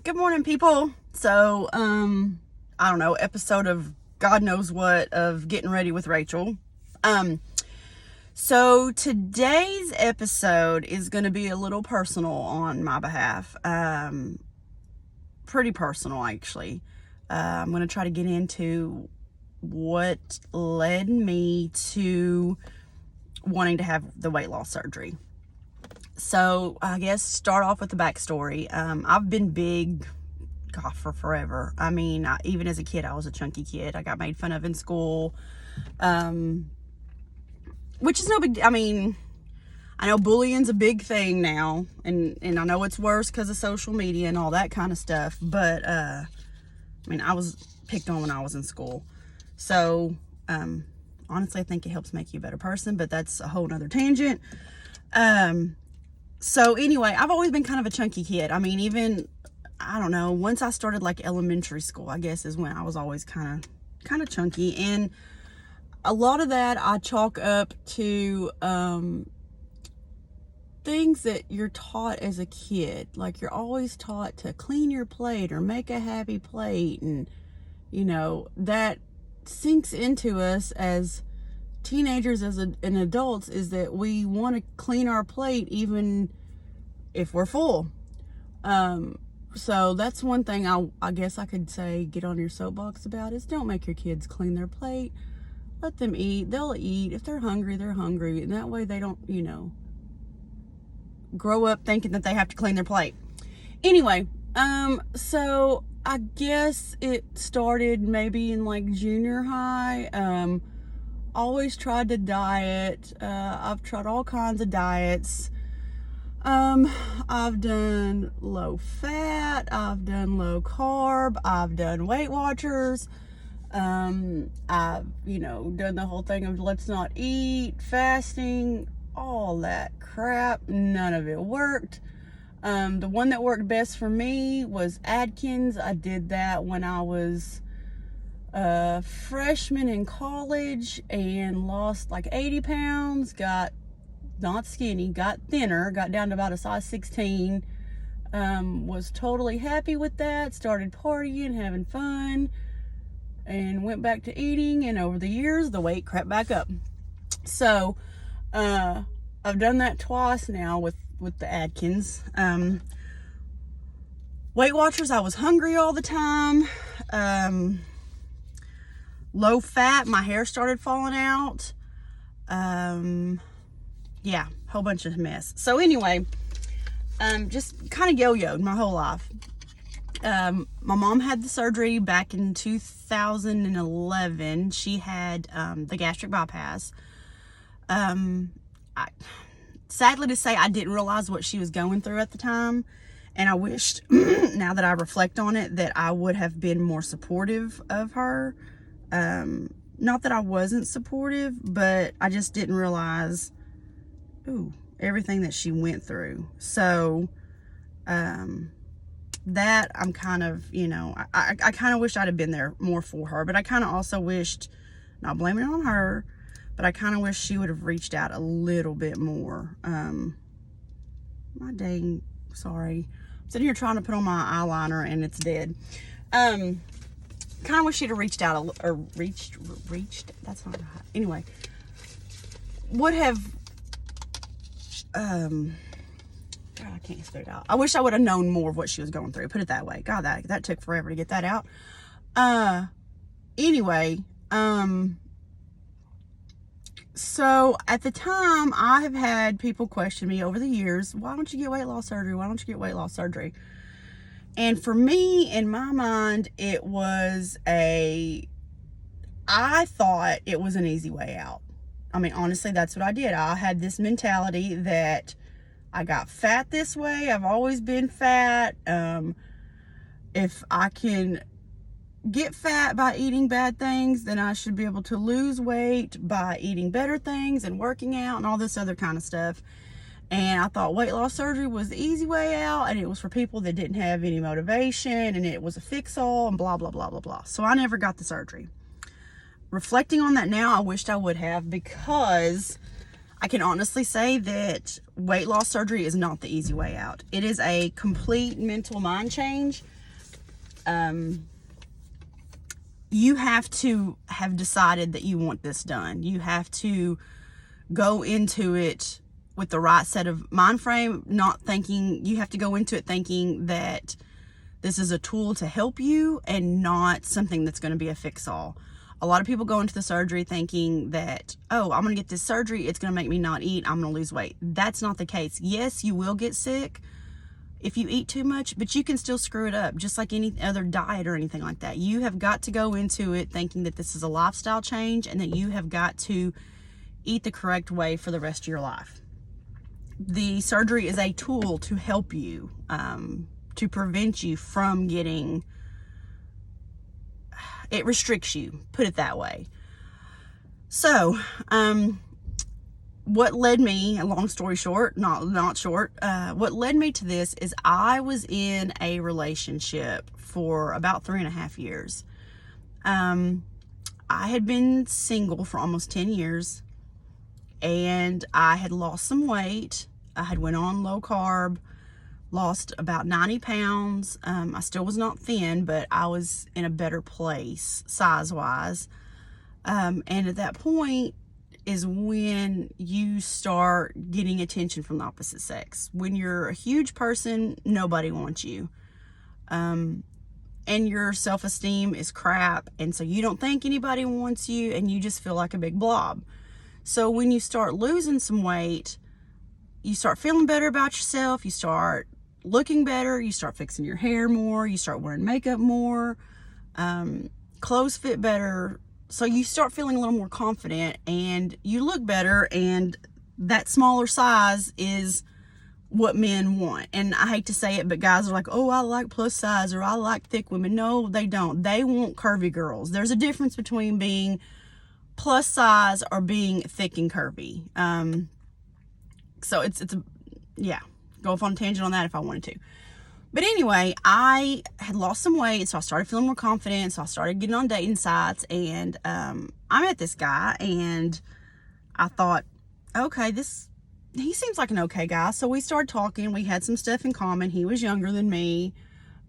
Good morning, people. So, I don't know, episode of God knows what of Getting Ready with Rachel. So today's episode is going to be a little personal on my behalf. Pretty personal, actually. I'm going to try to get into what led me to wanting to have the weight loss surgery. So I guess start off with the backstory. I've been big, God, for forever. I mean, even as a kid, I was a chunky kid. I got made fun of in school, which is no big. I mean, I know bullying's a big thing now, and I know it's worse because of social media and all that kind of stuff. But I mean, I was picked on when I was in school, so honestly, I think it helps make you a better person. But that's a whole nother tangent. So anyway, I've always been kind of a chunky kid. I mean, even, I don't know, once I started like elementary school, I guess is when I was always kind of chunky. And a lot of that I chalk up to things that you're taught as a kid. Like you're always taught to clean your plate or make a happy plate. And, you know, that sinks into us as teenagers and adults, is that we want to clean our plate even if we're full. So that's one thing I guess I could say, get on your soapbox about, is don't make your kids clean their plate. Let them eat. They'll eat. If they're hungry, they're hungry. And that way they don't, you know, grow up thinking that they have to clean their plate. Anyway, so I guess it started maybe in like junior high. Always tried to diet. I've tried all kinds of diets. I've done low fat, I've done low carb, I've done Weight Watchers. I've, you know, done the whole thing of let's not eat, fasting, all that crap. None of it worked. The one that worked best for me was Atkins. I did that when I was a freshman in college and lost like 80 pounds, got not skinny, got thinner, got down to about a size 16, was totally happy with that, started partying, having fun, and went back to eating, and over the years, the weight crept back up. So, I've done that twice now with the Atkins. Weight Watchers, I was hungry all the time. Low fat, my hair started falling out. Yeah, whole bunch of mess. So anyway, just kind of yo-yoed my whole life. My mom had the surgery back in 2011. She had the gastric bypass. Sadly to say, I didn't realize what she was going through at the time. And I wished, now that I reflect on it, that I would have been more supportive of her. Not that I wasn't supportive, but I just didn't realize everything that she went through. So that I'm kind of, you know, I kind of wish I'd have been there more for her, but I kind of also wished, not blaming it on her, but I kind of wish she would have reached out a little bit more. My dang, sorry, I'm sitting here trying to put on my eyeliner and it's dead. Kind of wish she'd have reached out or reached, that's not right. Anyway, would have, God, I can't spit it out. I wish I would have known more of what she was going through. Put it that way. God, that took forever to get that out. Anyway, so at the time, I have had people question me over the years, why don't you get weight loss surgery? Why don't you get weight loss surgery? And for me, in my mind, I thought it was an easy way out. I mean, honestly, that's what I did. I had this mentality that I got fat this way. I've always been fat. If I can get fat by eating bad things, then I should be able to lose weight by eating better things and working out and all this other kind of stuff. And I thought weight loss surgery was the easy way out, and it was for people that didn't have any motivation, and it was a fix-all, and blah, blah, blah, blah, blah. So I never got the surgery. Reflecting on that now, I wished I would have, because I can honestly say that weight loss surgery is not the easy way out. It is a complete mental mind change. You have to have decided that you want this done. You have to go into it with the right set of mind frame, not thinking, you have to go into it thinking that this is a tool to help you and not something that's going to be a fix-all. A lot of people go into the surgery thinking that, oh, I'm going to get this surgery, it's going to make me not eat, I'm going to lose weight. That's not the case. Yes, you will get sick if you eat too much, but you can still screw it up, just like any other diet or anything like that. You have got to go into it thinking that this is a lifestyle change and that you have got to eat the correct way for the rest of your life. The surgery is a tool to help you, to prevent you from getting, it restricts you, put it that way. So, what led me, a long story short, not short, what led me to this is I was in a relationship for about 3.5 years. I had been single for almost 10 years, and I had lost some weight. I had went on low carb, lost about 90 pounds. I still was not thin, but I was in a better place size-wise. And at that point is when you start getting attention from the opposite sex. When you're a huge person, nobody wants you. And your self-esteem is crap, and so you don't think anybody wants you, and you just feel like a big blob. So when you start losing some weight, you start feeling better about yourself, you start looking better, you start fixing your hair more, you start wearing makeup more, clothes fit better, so you start feeling a little more confident, and you look better, and that smaller size is what men want. And I hate to say it, but guys are like, oh, I like plus size, or I like thick women. No, they don't. They want curvy girls. There's a difference between being plus size or being thick and curvy. So it's yeah, go off on a tangent on that if I wanted to. But anyway, I had lost some weight, so I started feeling more confident. So I started getting on dating sites, and I met this guy, and I thought, okay, he seems like an okay guy. So we started talking. We had some stuff in common. He was younger than me.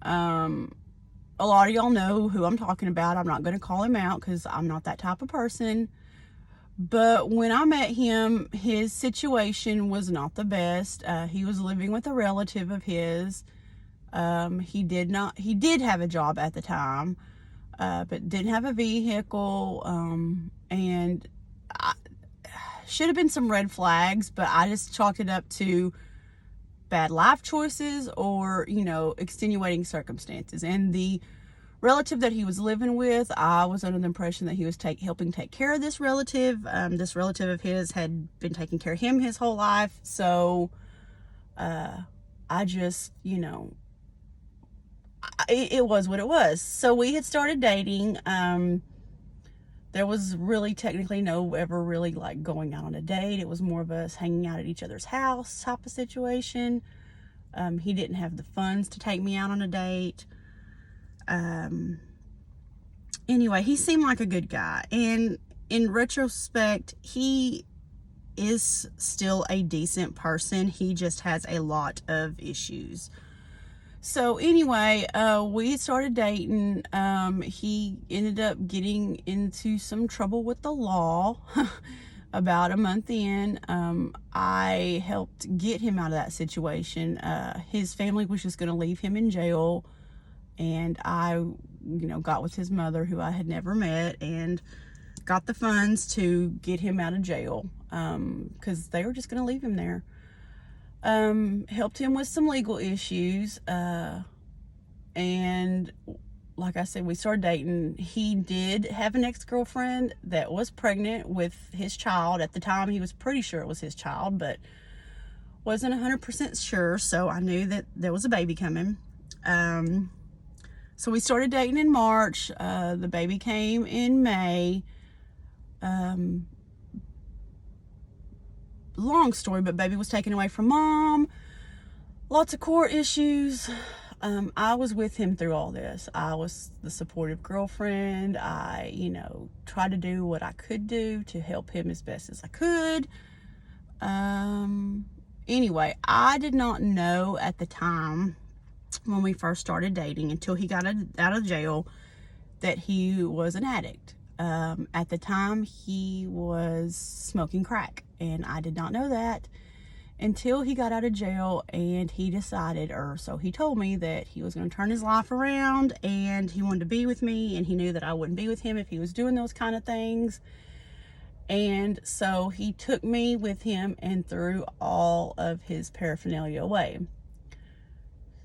A lot of y'all know who I'm talking about. I'm not going to call him out because I'm not that type of person. But when I met him, his situation was not the best. He was living with a relative of his. He did have a job at the time, but didn't have a vehicle. And should have been some red flags, but I just chalked it up to bad life choices or, extenuating circumstances. And the relative that he was living with, I was under the impression that he was helping take care of this relative. This relative of his had been taking care of him his whole life. So, I just, it was what it was. So we had started dating. There was really technically no ever really like going out on a date. It was more of us hanging out at each other's house type of situation. He didn't have the funds to take me out on a date. Anyway, he seemed like a good guy. And in retrospect, he is still a decent person. He just has a lot of issues. So anyway, we started dating. He ended up getting into some trouble with the law about a month in. I helped get him out of that situation. His family was just going to leave him in jail, and I, got with his mother, who I had never met, and got the funds to get him out of jail, because they were just going to leave him there. Helped him with some legal issues, and like I said, we started dating. He did have an ex-girlfriend that was pregnant with his child. At the time, he was pretty sure it was his child, but wasn't 100% sure, so I knew that there was a baby coming. So we started dating in March. The baby came in May. Long story, but baby was taken away from mom. Lots of court issues. I was with him through all this. I was the supportive girlfriend. I, tried to do what I could do to help him as best as I could. Anyway, I did not know at the time when we first started dating until he got out of jail that he was an addict. At the time, he was smoking crack, and I did not know that until he got out of jail, and he decided, or so he told me, that he was going to turn his life around, and he wanted to be with me, and he knew that I wouldn't be with him if he was doing those kind of things. And so he took me with him and threw all of his paraphernalia away.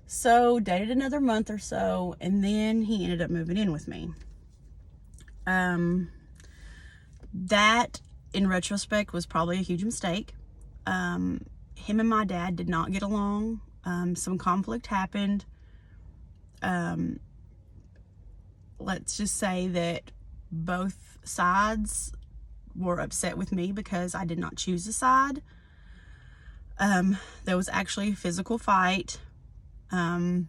So dated another month or so, and then he ended up moving in with me. That, in retrospect, was probably a huge mistake. Him and my dad did not get along. Some conflict happened. Let's just say that both sides were upset with me because I did not choose a side. There was actually a physical fight. I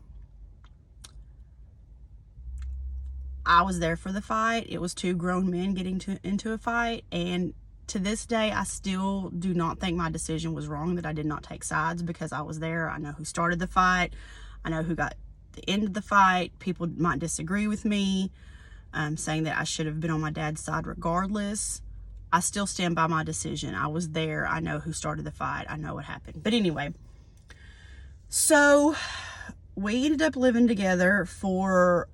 was there for the fight. It was two grown men getting into a fight, and to this day, I still do not think my decision was wrong, that I did not take sides, because I was there. I know who started the fight. I know who got the end of the fight. People might disagree with me, saying that I should have been on my dad's side regardless. I still stand by my decision. I was there. I know who started the fight. I know what happened. But anyway, so we ended up living together for,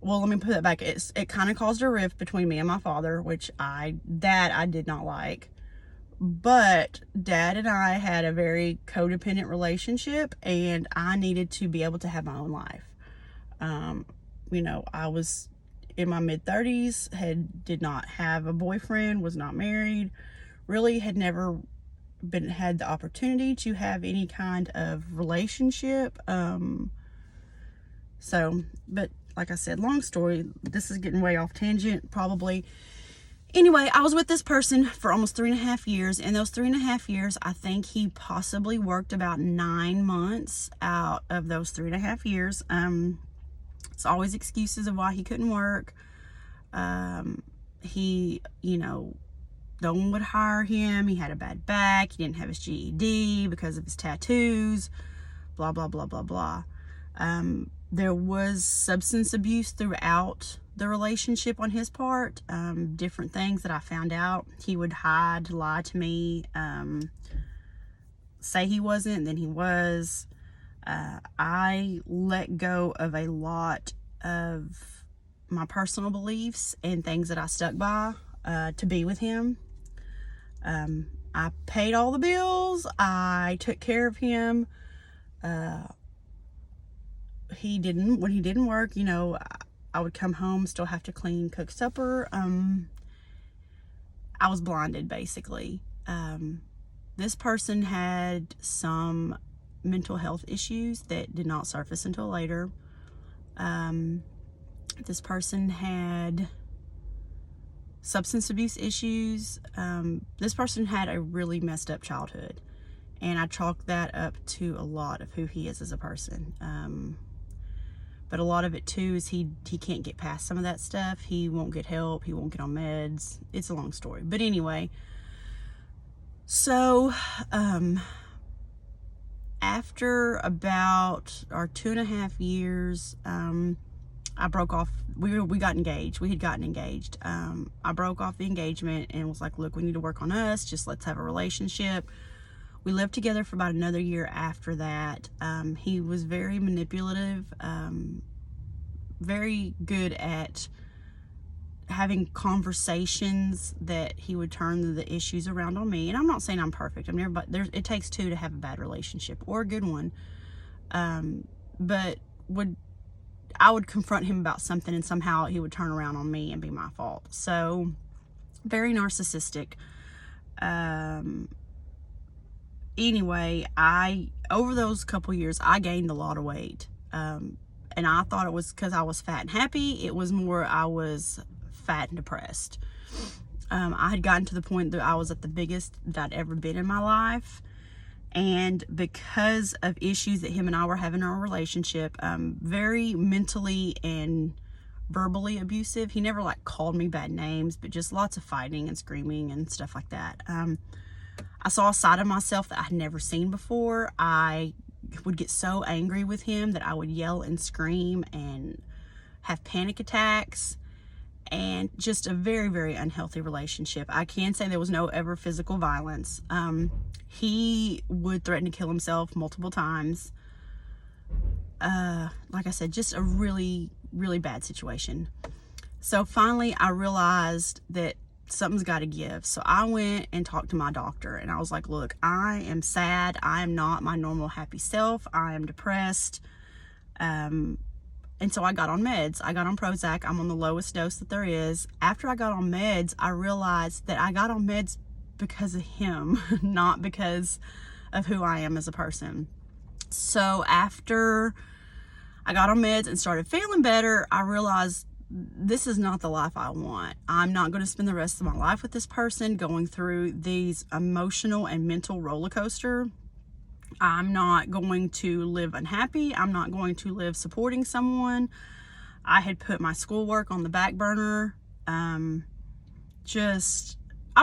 well, let me put that back. It kind of caused a rift between me and my father, which I did not like. But Dad and I had a very codependent relationship, and I needed to be able to have my own life. I was in my mid-30s, did not have a boyfriend, was not married, really had never had the opportunity to have any kind of relationship. But like I said, long story, this is getting way off tangent probably. Anyway, I was with this person for almost 3.5 years. In those 3.5 years, I think he possibly worked about 9 months out of those 3.5 years. It's always excuses of why he couldn't work. He, no one would hire him. He had a bad back. He didn't have his GED because of his tattoos, blah, blah, blah, blah, blah. There was substance abuse throughout the relationship on his part. Different things that I found out. He would hide, lie to me, say he wasn't, then he was. I let go of a lot of my personal beliefs and things that I stuck by to be with him. I paid all the bills. I took care of him. When he didn't work, I would come home, still have to clean, cook supper. I was blinded, basically. This person had some mental health issues that did not surface until later. This person had substance abuse issues. This person had a really messed up childhood, and I chalk that up to a lot of who he is as a person. But a lot of it too is he can't get past some of that stuff. He won't get help. He won't get on meds. It's a long story. But anyway, so after about our 2.5 years, I broke off. We got engaged. We had gotten engaged. I broke off the engagement and was like, look, we need to work on us. Just let's have a relationship. We lived together for about another year after that. He was very manipulative, very good at having conversations that he would turn the issues around on me. And I'm not saying I'm perfect. It takes two to have a bad relationship or a good one. But I would confront him about something, and somehow he would turn around on me and be my fault. So very narcissistic. Anyway, over those couple years, I gained a lot of weight. And I thought it was because I was fat and happy. It was more I was fat and depressed. I had gotten to the point that I was at the biggest that I'd ever been in my life. And because of issues that him and I were having in our relationship, very mentally and verbally abusive. He never called me bad names, but just lots of fighting and screaming and stuff like that. I saw a side of myself that I had never seen before. I would get so angry with him that I would yell and scream and have panic attacks, and just a very, very unhealthy relationship. I can say there was no ever physical violence. He would threaten to kill himself multiple times. Like I said, just a really, really bad situation. So finally I realized that something's got to give. So I went and talked to my doctor, and I was like, look, I am sad. I am not my normal happy self. I am depressed. And so I got on meds. I got on Prozac. I'm on the lowest dose that there is. After I got on meds, I realized that I got on meds because of him, not because of who I am as a person. So after I got on meds and started feeling better, I realized this is not the life I want. I'm not going to spend the rest of my life with this person going through these emotional and mental roller coaster. I'm not going to live unhappy. I'm not going to live supporting someone. I had put my schoolwork on the back burner. I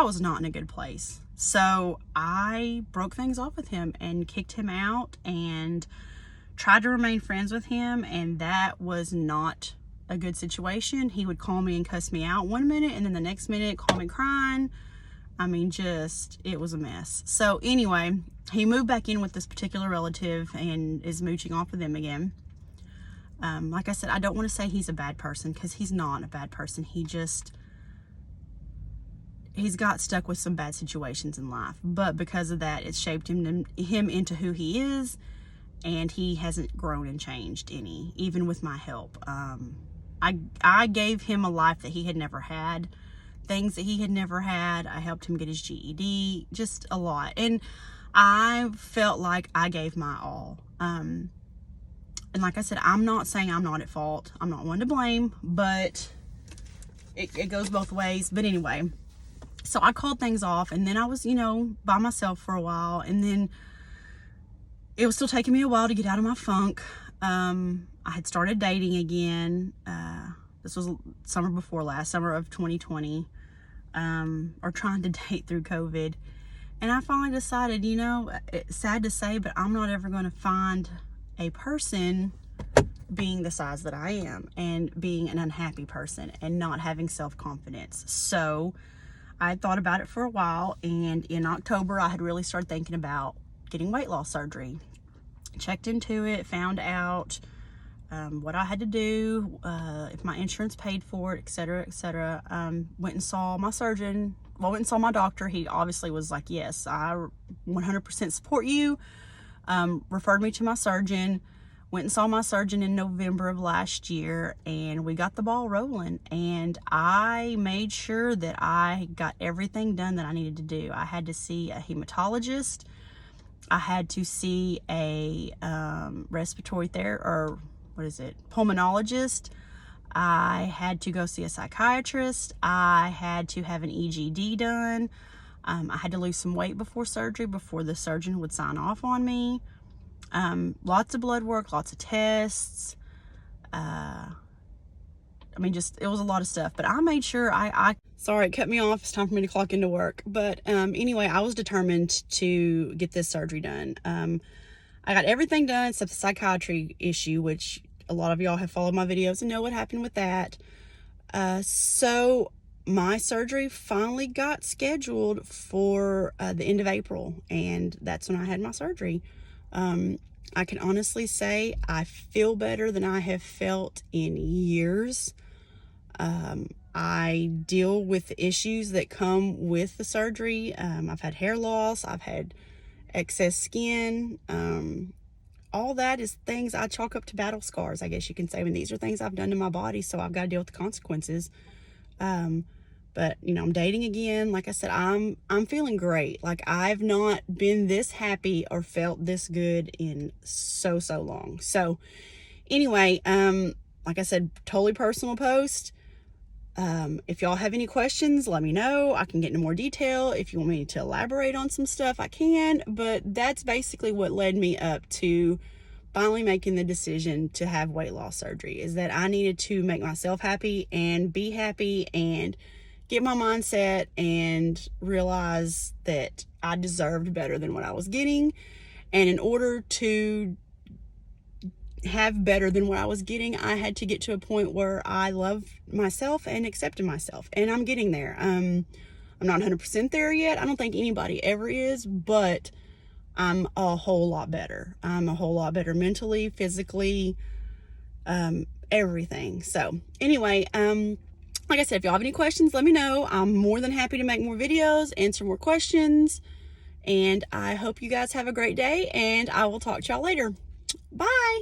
was not in a good place. So I broke things off with him and kicked him out and tried to remain friends with him, and that was not a good situation. He would call me and cuss me out one minute, and then the next minute call me crying. I mean, it was a mess. So anyway, he moved back in with this particular relative and is mooching off with them again. Like I said, I don't want to say he's a bad person, because he's not a bad person. He's got stuck with some bad situations in life, but because of that, it's shaped him into who he is, and he hasn't grown and changed any, even with my help. I gave him a life that he had never had, things that he had never had. I helped him get his GED, just a lot. And I felt like I gave my all. And like I said, I'm not saying I'm not at fault. I'm not one to blame, but it goes both ways. But anyway, so I called things off, and then I was, by myself for a while, and then it was still taking me a while to get out of my funk. I had started dating again. This was summer before last, summer of 2020, or trying to date through COVID. And I finally decided, it's sad to say, but I'm not ever going to find a person being the size that I am and being an unhappy person and not having self-confidence. So I thought about it for a while, and in October, I had really started thinking about getting weight loss surgery. Checked into it, found out what I had to do, if my insurance paid for it, etc., etc. Went and saw my surgeon. Well, went and saw my doctor. He obviously was like, yes, I 100% support you. Referred me to my surgeon. Went and saw my surgeon in November of last year, and we got the ball rolling. And I made sure that I got everything done that I needed to do. I had to see a hematologist. I had to see a respiratory pulmonologist. I had to go see a psychiatrist. I had to have an EGD done. I had to lose some weight before surgery, before the surgeon would sign off on me. Lots of blood work, lots of tests. It was a lot of stuff, but I made sure sorry, it cut me off. It's time for me to clock into work. But anyway, I was determined to get this surgery done. I got everything done except the psychiatry issue, which a lot of y'all have followed my videos and know what happened with that. So my surgery finally got scheduled for the end of April, and that's when I had my surgery. I can honestly say I feel better than I have felt in years. I deal with the issues that come with the surgery. I've had hair loss. I've had excess skin. All that is things I chalk up to battle scars, I guess you can say. And these are things I've done to my body, so I've got to deal with the consequences. But I'm dating again. Like I said, I'm feeling great. Like, I've not been this happy or felt this good in so long. So anyway, like I said, totally personal post. If y'all have any questions, let me know. I can get into more detail. If you want me to elaborate on some stuff, I can. But that's basically what led me up to finally making the decision to have weight loss surgery, is that I needed to make myself happy and be happy and get my mindset and realize that I deserved better than what I was getting. And in order to have better than what I was getting, I had to get to a point where I loved myself and accepted myself. And I'm getting there. I'm not 100% there yet. I don't think anybody ever is, but I'm a whole lot better. I'm a whole lot better mentally, physically, everything. So anyway, like I said, if y'all have any questions, let me know. I'm more than happy to make more videos, answer more questions. And I hope you guys have a great day, and I will talk to y'all later. Bye.